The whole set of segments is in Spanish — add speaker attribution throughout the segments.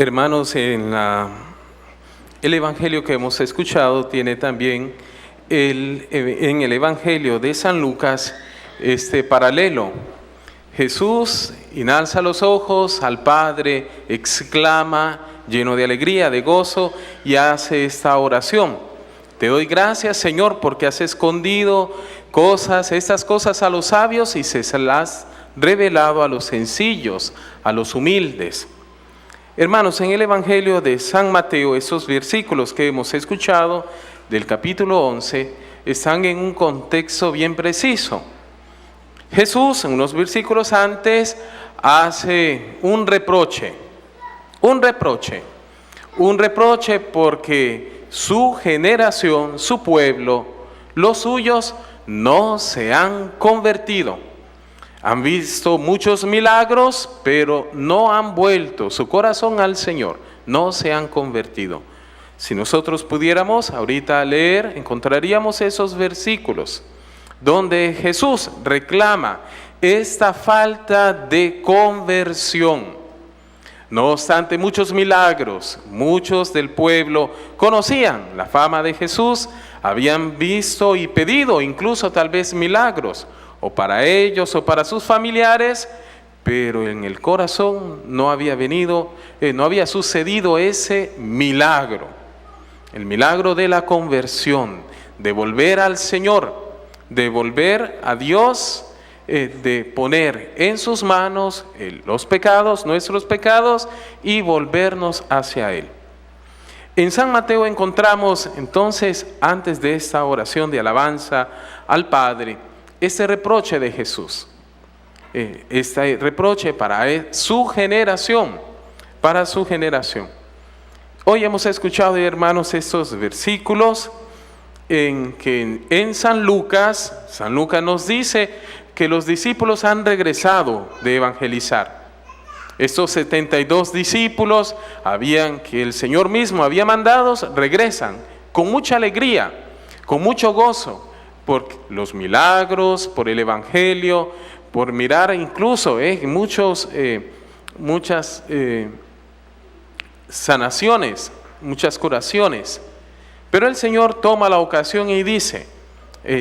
Speaker 1: Hermanos, el Evangelio que hemos escuchado tiene también en el Evangelio de San Lucas este paralelo. Jesús alza los ojos al Padre, exclama lleno de alegría, de gozo, y hace esta oración: te doy gracias, Señor, porque has escondido estas cosas a los sabios y se las has revelado a los sencillos, a los humildes. Hermanos, en el Evangelio de San Mateo, esos versículos que hemos escuchado del capítulo 11 están en un contexto bien preciso. Jesús, en unos versículos antes, hace un reproche porque su generación, su pueblo, los suyos no se han convertido. Han visto muchos milagros, pero no han vuelto su corazón al Señor, no se han convertido. Si nosotros pudiéramos ahorita leer, encontraríamos esos versículos donde Jesús reclama esta falta de conversión. No obstante, muchos milagros, muchos del pueblo conocían la fama de Jesús, habían visto y pedido incluso tal vez milagros, o para ellos o para sus familiares, pero en el corazón no había sucedido ese milagro, el milagro de la conversión, de volver al Señor, de volver a Dios, de poner en sus manos los pecados, nuestros pecados, y volvernos hacia Él. En San Mateo encontramos entonces, antes de esta oración de alabanza al Padre, este reproche de Jesús, este reproche para su generación, Hoy hemos escuchado, hermanos, estos versículos en que en San Lucas nos dice que los discípulos han regresado de evangelizar. Estos 72 discípulos que el Señor mismo había mandado, regresan con mucha alegría, con mucho gozo, por los milagros, por el Evangelio, por mirar incluso muchas sanaciones, muchas curaciones. Pero el Señor toma la ocasión y dice: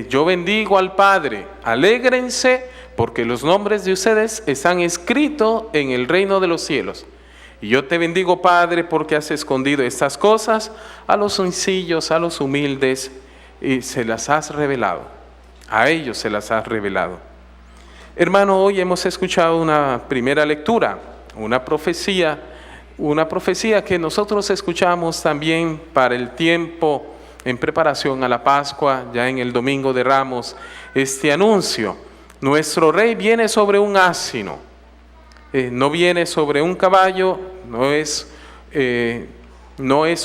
Speaker 1: yo bendigo al Padre, alégrense porque los nombres de ustedes están escritos en el reino de los cielos. Y yo te bendigo, Padre, porque has escondido estas cosas a los sencillos, a los humildes, y se las has revelado, a ellos se las has revelado. Hermano, hoy hemos escuchado una primera lectura, una profecía que nosotros escuchamos también para el tiempo en preparación a la Pascua, ya en el Domingo de Ramos, este anuncio: nuestro Rey viene sobre un asno, no viene sobre un caballo, no es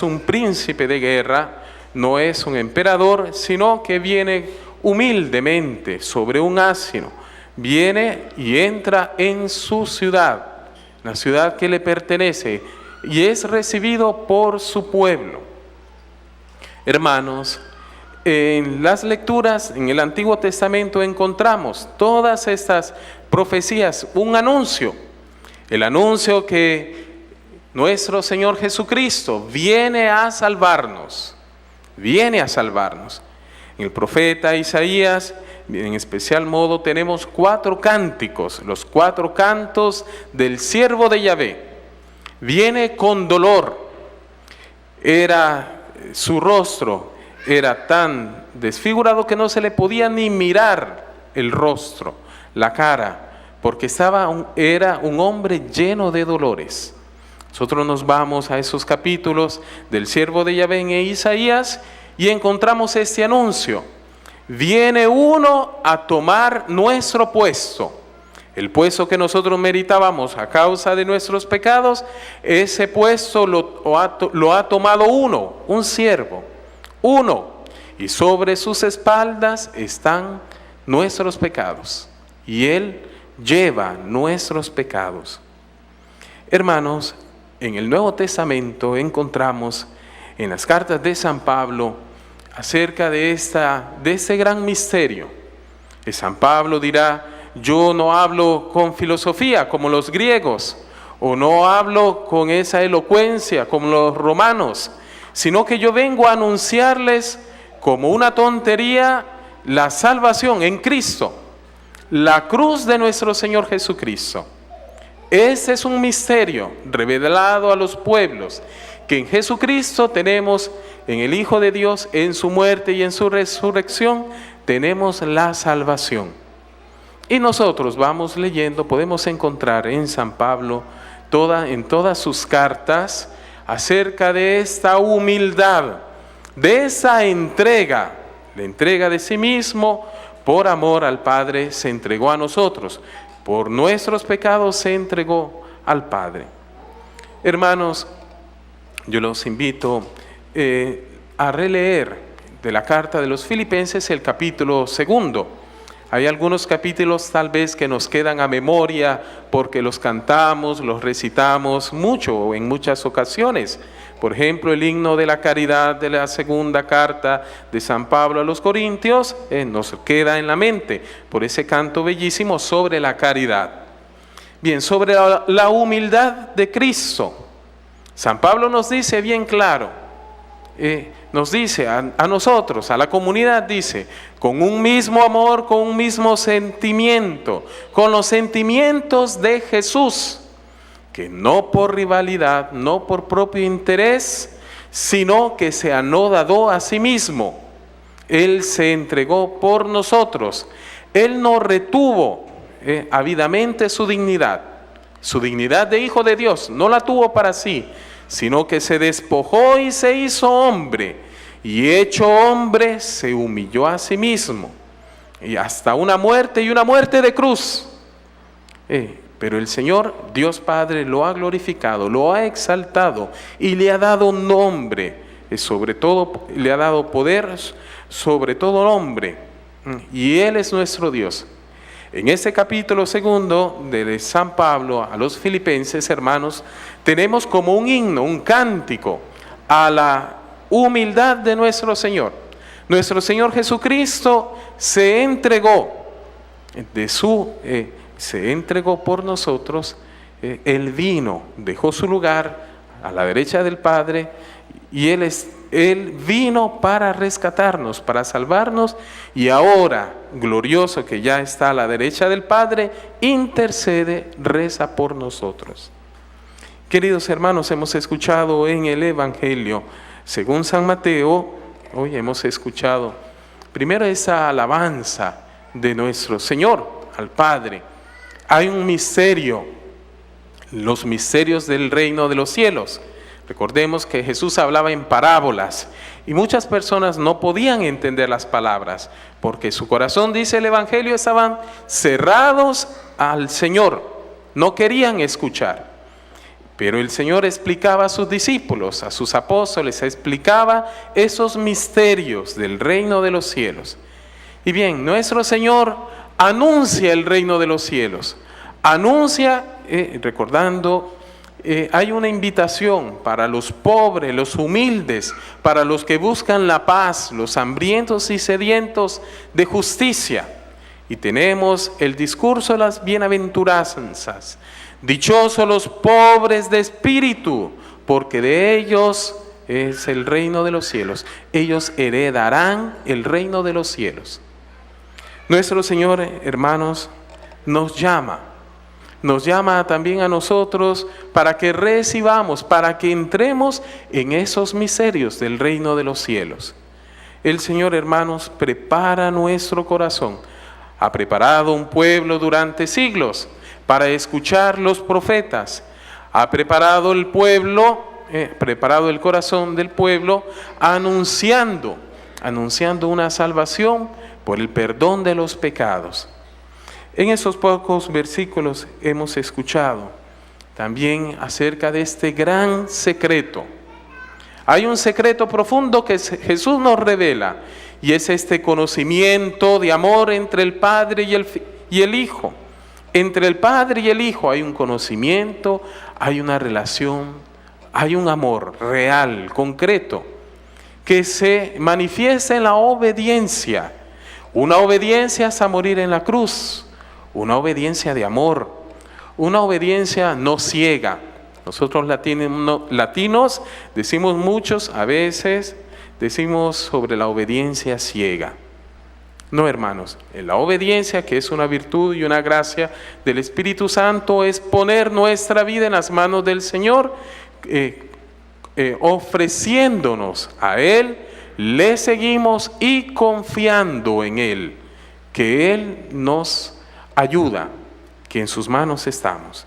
Speaker 1: un príncipe de guerra, no es un emperador, sino que viene humildemente sobre un asno, viene y entra en su ciudad, la ciudad que le pertenece, y es recibido por su pueblo. Hermanos, en las lecturas en el Antiguo Testamento encontramos todas estas profecías, un anuncio, el anuncio que nuestro Señor Jesucristo viene a salvarnos. En el profeta Isaías, en especial modo, tenemos 4 cánticos, los 4 cantos del siervo de Yahvé. Viene con dolor, su rostro era tan desfigurado que no se le podía ni mirar el rostro, la cara, porque era un hombre lleno de dolores. Nosotros nos vamos a esos capítulos del siervo de Yahvé en Isaías y encontramos este anuncio: viene uno a tomar nuestro puesto, el puesto que nosotros meritábamos a causa de nuestros pecados. Ese puesto lo ha tomado un siervo, y sobre sus espaldas están nuestros pecados, y Él lleva nuestros pecados. Hermanos, en el Nuevo Testamento encontramos en las cartas de San Pablo acerca de este gran misterio. San Pablo dirá: yo no hablo con filosofía como los griegos, o no hablo con esa elocuencia como los romanos, sino que yo vengo a anunciarles como una tontería la salvación en Cristo, la cruz de nuestro Señor Jesucristo. Ese es un misterio revelado a los pueblos, que en Jesucristo tenemos, en el Hijo de Dios, en su muerte y en su resurrección, tenemos la salvación. Y nosotros vamos leyendo, podemos encontrar en San Pablo, en todas sus cartas, acerca de esta humildad, de esa entrega, la entrega de sí mismo, por amor al Padre se entregó a nosotros, por nuestros pecados se entregó al Padre. Hermanos, yo los invito a releer de la carta de los Filipenses el capítulo 2. Hay algunos capítulos tal vez que nos quedan a memoria porque los cantamos, los recitamos mucho en muchas ocasiones. Por ejemplo, el himno de la caridad de la segunda carta de San Pablo a los Corintios nos queda en la mente por ese canto bellísimo sobre la caridad. Bien, sobre la humildad de Cristo, San Pablo nos dice bien claro, nos dice a nosotros, a la comunidad, dice, con un mismo amor, con un mismo sentimiento, con los sentimientos de Jesús, que no por rivalidad, no por propio interés, sino que se anodadó a sí mismo. Él se entregó por nosotros. Él no retuvo ávidamente su dignidad de Hijo de Dios, no la tuvo para sí, sino que se despojó y se hizo hombre, y hecho hombre se humilló a sí mismo, y hasta una muerte y una muerte de cruz. Pero el Señor, Dios Padre, lo ha glorificado, lo ha exaltado y le ha dado nombre, sobre todo le ha dado poder sobre todo nombre, y Él es nuestro Dios. En este capítulo 2 de San Pablo a los Filipenses, hermanos, tenemos como un himno, un cántico a la humildad de nuestro Señor. Nuestro Señor Jesucristo se entregó se entregó por nosotros. Él vino, dejó su lugar a la derecha del Padre, y Él vino para rescatarnos, para salvarnos, y ahora, glorioso que ya está a la derecha del Padre, intercede, reza por nosotros. Queridos hermanos, hemos escuchado en el Evangelio, según San Mateo, hoy hemos escuchado primero esa alabanza de nuestro Señor al Padre. Hay un misterio, los misterios del reino de los cielos. Recordemos que Jesús hablaba en parábolas y muchas personas no podían entender las palabras porque su corazón, dice el Evangelio, estaban cerrados al Señor, no querían escuchar. Pero el Señor explicaba a sus discípulos, a sus apóstoles, explicaba esos misterios del reino de los cielos. Y bien, nuestro Señor anuncia el reino de los cielos, anuncia, recordando, hay una invitación para los pobres, los humildes, para los que buscan la paz, los hambrientos y sedientos de justicia. Y tenemos el discurso de las bienaventuranzas. Dichosos los pobres de espíritu, porque de ellos es el reino de los cielos. Ellos heredarán el reino de los cielos. Nuestro Señor, hermanos, nos llama también a nosotros para que recibamos, para que entremos en esos misterios del reino de los cielos. El Señor, hermanos, prepara nuestro corazón. Ha preparado un pueblo durante siglos para escuchar los profetas. Ha preparado el pueblo, preparado el corazón del pueblo, anunciando una salvación por el perdón de los pecados. En esos pocos versículos hemos escuchado también acerca de este gran secreto. Hay un secreto profundo que Jesús nos revela, y es este conocimiento de amor entre el Padre y el Hijo. Entre el Padre y el Hijo hay un conocimiento, hay una relación, hay un amor real, concreto, que se manifiesta en la obediencia. Una obediencia hasta morir en la cruz, una obediencia de amor, una obediencia no ciega. Nosotros latinos decimos muchos, a veces decimos sobre la obediencia ciega. No, hermanos, la obediencia, que es una virtud y una gracia del Espíritu Santo, es poner nuestra vida en las manos del Señor, ofreciéndonos a Él, le seguimos y confiando en Él, que Él nos ayuda, que en sus manos estamos.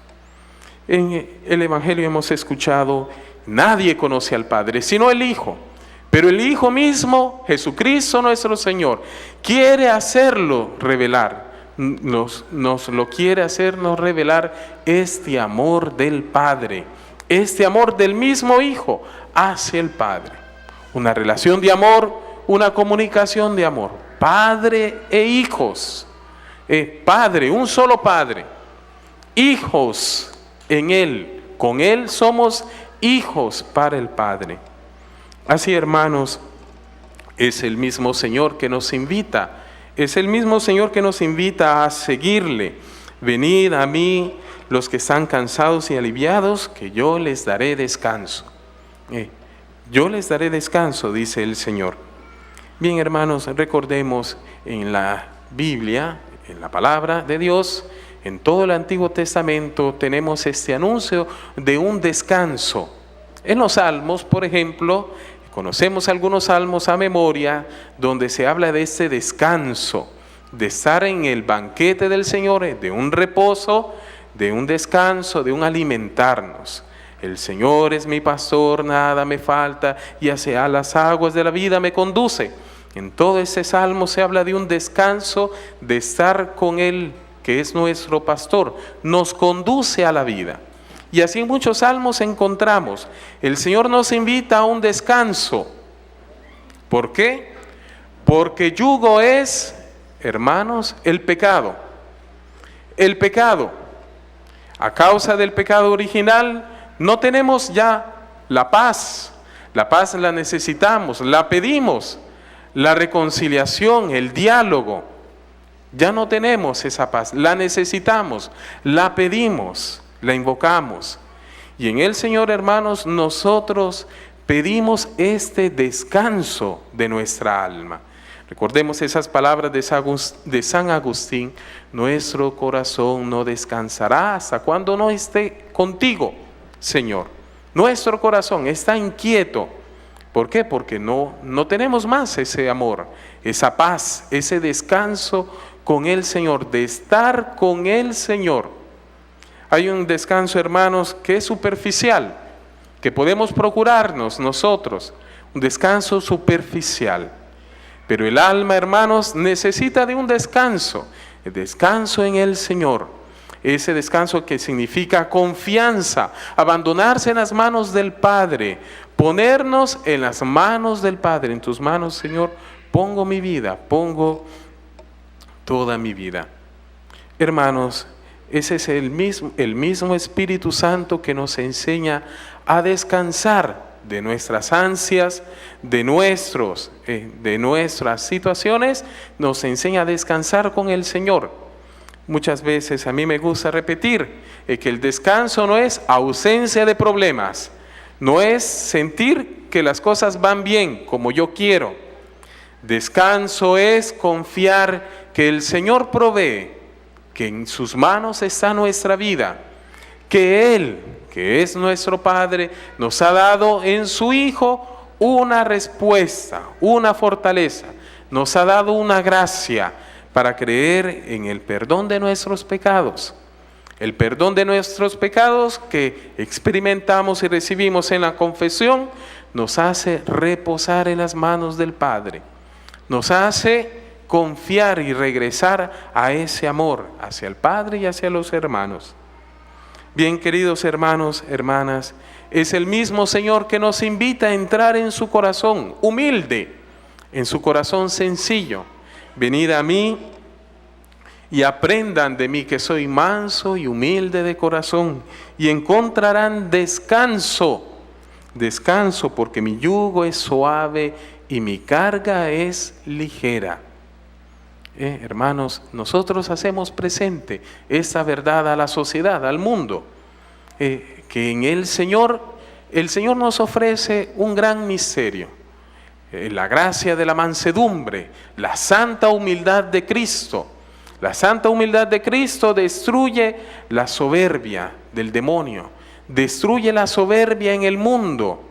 Speaker 1: En el Evangelio hemos escuchado, nadie conoce al Padre, sino el Hijo. Pero el Hijo mismo, Jesucristo nuestro Señor, quiere hacerlo revelar, nos lo quiere hacernos revelar este amor del Padre, este amor del mismo Hijo hacia el Padre. Una relación de amor, una comunicación de amor, Padre e hijos. Padre, un solo Padre, hijos en Él, con Él somos hijos para el Padre. Así, hermanos, es el mismo Señor que nos invita, es el mismo Señor que nos invita a seguirle. Venid a mí los que están cansados y aliviados, que yo les daré descanso. Yo les daré descanso, dice el Señor. Bien, hermanos, recordemos en la Biblia, en la palabra de Dios, en todo el Antiguo Testamento tenemos este anuncio de un descanso. En los Salmos, por ejemplo, conocemos algunos salmos a memoria donde se habla de este descanso, de estar en el banquete del Señor, de un reposo, de un descanso, de un alimentarnos. El Señor es mi pastor, nada me falta, y hacia las aguas de la vida me conduce. En todo ese salmo se habla de un descanso, de estar con Él, que es nuestro pastor, nos conduce a la vida. Y así en muchos salmos encontramos, el Señor nos invita a un descanso. ¿Por qué? Porque yugo es, hermanos, el pecado. El pecado. A causa del pecado original, no tenemos ya la paz. La paz la necesitamos, la pedimos. La reconciliación, el diálogo. Ya no tenemos esa paz, la necesitamos, la pedimos, la invocamos. Y en el Señor, hermanos, nosotros pedimos este descanso de nuestra alma. Recordemos esas palabras de San Agustín: nuestro corazón no descansará hasta cuando no esté contigo, Señor. Nuestro corazón está inquieto. ¿Por qué? Porque no tenemos más ese amor, esa paz, ese descanso con el Señor, de estar con el Señor. Hay un descanso, hermanos, que es superficial, que podemos procurarnos nosotros, un descanso superficial. Pero el alma, hermanos, necesita de un descanso, el descanso en el Señor. Ese descanso que significa confianza, abandonarse en las manos del Padre, ponernos en las manos del Padre. En tus manos, Señor, pongo mi vida, pongo toda mi vida. Hermanos, ese es el mismo Espíritu Santo que nos enseña a descansar de nuestras ansias, de nuestras situaciones, nos enseña a descansar con el Señor. Muchas veces a mí me gusta repetir que el descanso no es ausencia de problemas, no es sentir que las cosas van bien como yo quiero. Descanso es confiar que el Señor provee, que en sus manos está nuestra vida, que Él, que es nuestro Padre, nos ha dado en su Hijo una respuesta, una fortaleza, nos ha dado una gracia para creer en el perdón de nuestros pecados. El perdón de nuestros pecados que experimentamos y recibimos en la confesión nos hace reposar en las manos del Padre, nos hace confiar y regresar a ese amor hacia el Padre y hacia los hermanos. Bien, queridos hermanos, hermanas, es el mismo Señor que nos invita a entrar en su corazón humilde, en su corazón sencillo. Venid a mí y aprendan de mí, que soy manso y humilde de corazón, y encontrarán descanso. Descanso, porque mi yugo es suave y mi carga es ligera. Hermanos, nosotros hacemos presente esa verdad a la sociedad, al mundo, que en el Señor nos ofrece un gran misterio, la gracia de la mansedumbre, la santa humildad de Cristo. La santa humildad de Cristo destruye la soberbia del demonio, destruye la soberbia en el mundo,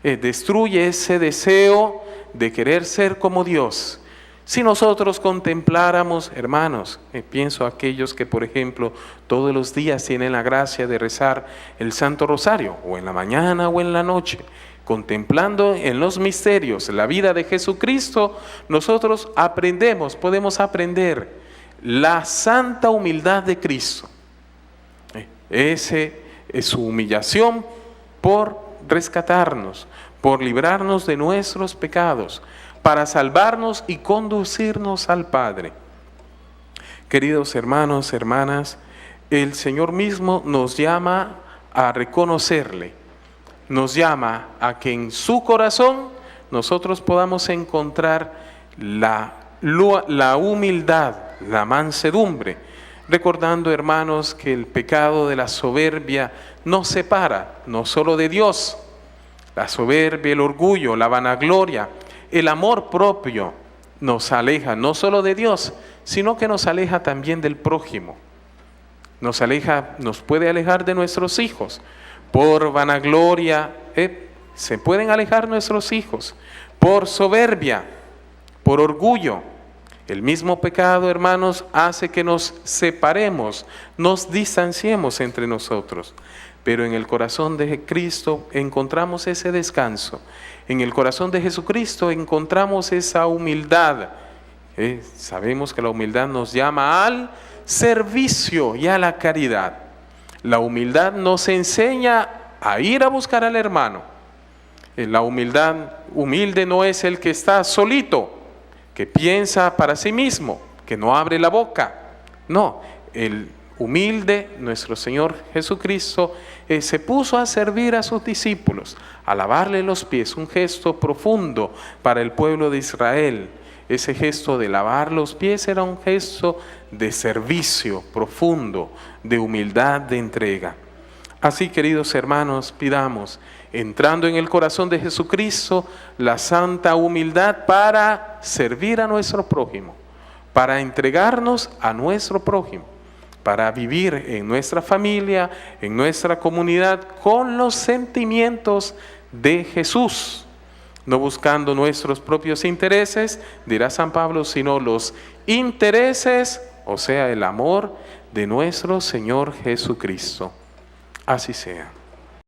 Speaker 1: destruye ese deseo de querer ser como Dios. Si nosotros contempláramos, hermanos, pienso a aquellos que, por ejemplo, todos los días tienen la gracia de rezar el Santo Rosario, o en la mañana o en la noche, contemplando en los misterios la vida de Jesucristo, nosotros podemos aprender la santa humildad de Cristo. Ese es su humillación por rescatarnos, por librarnos de nuestros pecados, para salvarnos y conducirnos al Padre. Queridos hermanos, hermanas, el Señor mismo nos llama a reconocerle, nos llama a que en su corazón nosotros podamos encontrar la humildad, la mansedumbre, recordando, hermanos, que el pecado de la soberbia nos separa no solo de Dios. La soberbia, el orgullo, la vanagloria, el amor propio nos aleja no solo de Dios, sino que nos aleja también del prójimo. Nos puede alejar de nuestros hijos. Por vanagloria se pueden alejar nuestros hijos. Por soberbia, por orgullo. El mismo pecado, hermanos, hace que nos separemos, nos distanciemos entre nosotros. Pero en el corazón de Cristo encontramos ese descanso. En el corazón de Jesucristo encontramos esa humildad. Sabemos que la humildad nos llama al servicio y a la caridad. La humildad nos enseña a ir a buscar al hermano. La humilde no es el que está solito, que piensa para sí mismo, que no abre la boca. No, el humilde, nuestro Señor Jesucristo, se puso a servir a sus discípulos, a lavarle los pies, un gesto profundo para el pueblo de Israel. Ese gesto de lavar los pies era un gesto de servicio profundo, de humildad, de entrega. Así, queridos hermanos, pidamos, entrando en el corazón de Jesucristo, la santa humildad para servir a nuestro prójimo, para entregarnos a nuestro prójimo, para vivir en nuestra familia, en nuestra comunidad, con los sentimientos de Jesús, no buscando nuestros propios intereses, dirá San Pablo, sino los intereses, o sea, el amor de nuestro Señor Jesucristo. Así sea.